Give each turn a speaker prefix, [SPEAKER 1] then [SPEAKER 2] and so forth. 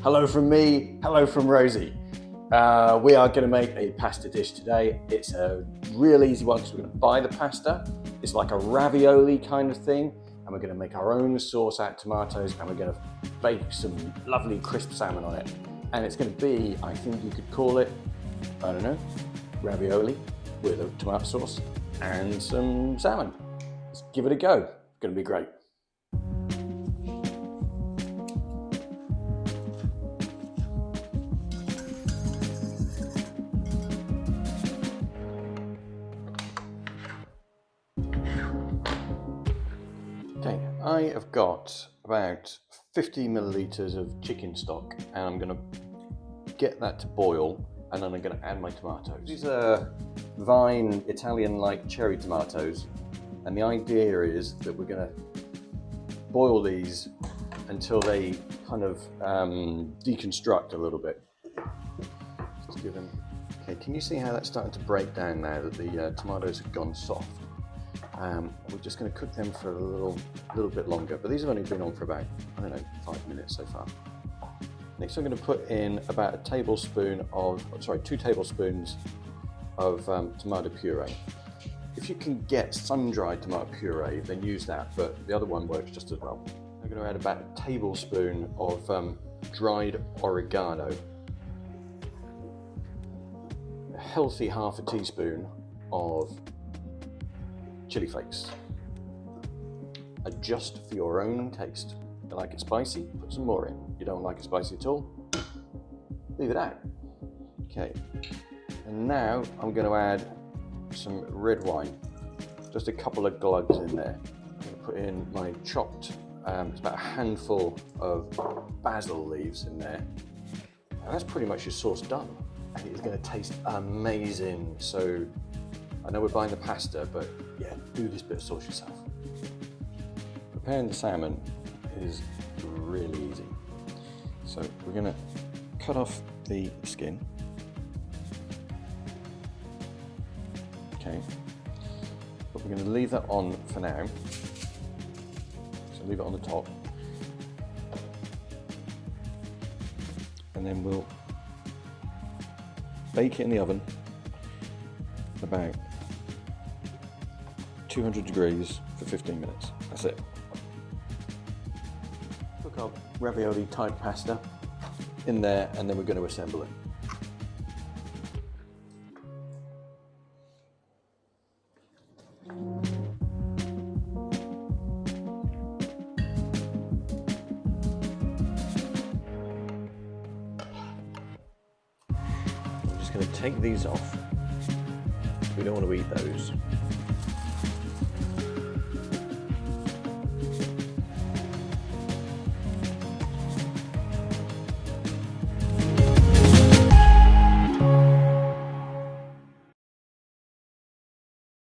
[SPEAKER 1] Hello from me, hello from Rosie. We are going to make a pasta dish today. It's a real easy one because we're going to buy the pasta. It's like a ravioli kind of thing, and we're going to make our own sauce out of tomatoes, and we're going to bake some lovely crisp salmon on it. And it's going to be, I think you could call it, I don't know, ravioli with a tomato sauce and some salmon. Let's give it a go. It's going to be great. Okay, I have got about 50 milliliters of chicken stock, and I'm going to get that to boil, and then I'm going to add my tomatoes. These are vine Italian-like cherry tomatoes, and the idea is that we're going to boil these until they kind of deconstruct a little bit. Just give them. Okay, can you see how that's starting to break down now that the tomatoes have gone soft? We're just going to cook them for a little bit longer, but these have only been on for about, I don't know, 5 minutes so far. Next, I'm going to put in about 2 tablespoons of tomato puree. If you can get sun-dried tomato puree, then use that, but the other one works just as well. I'm going to add about 1 tablespoon of dried oregano, a healthy ½ teaspoon of chili flakes. Adjust for your own taste. If you like it spicy, put some more in. If you don't like it spicy at all, leave it out. Okay, and now I'm going to add some red wine. Just a couple of glugs in there. I'm going to put in my chopped, it's about a handful of basil leaves in there. Now that's pretty much your sauce done. And it's going to taste amazing. So I know we're buying the pasta, but yeah, do this bit of sauce yourself. Preparing the salmon is really easy. So we're going to cut off the skin. Okay, but we're going to leave that on for now. So leave it on the top. And then we'll bake it in the oven about 200 degrees for 15 minutes. That's it. Cook our ravioli type pasta in there, and then we're going to assemble it. I'm just going to take these off. We don't want to eat those.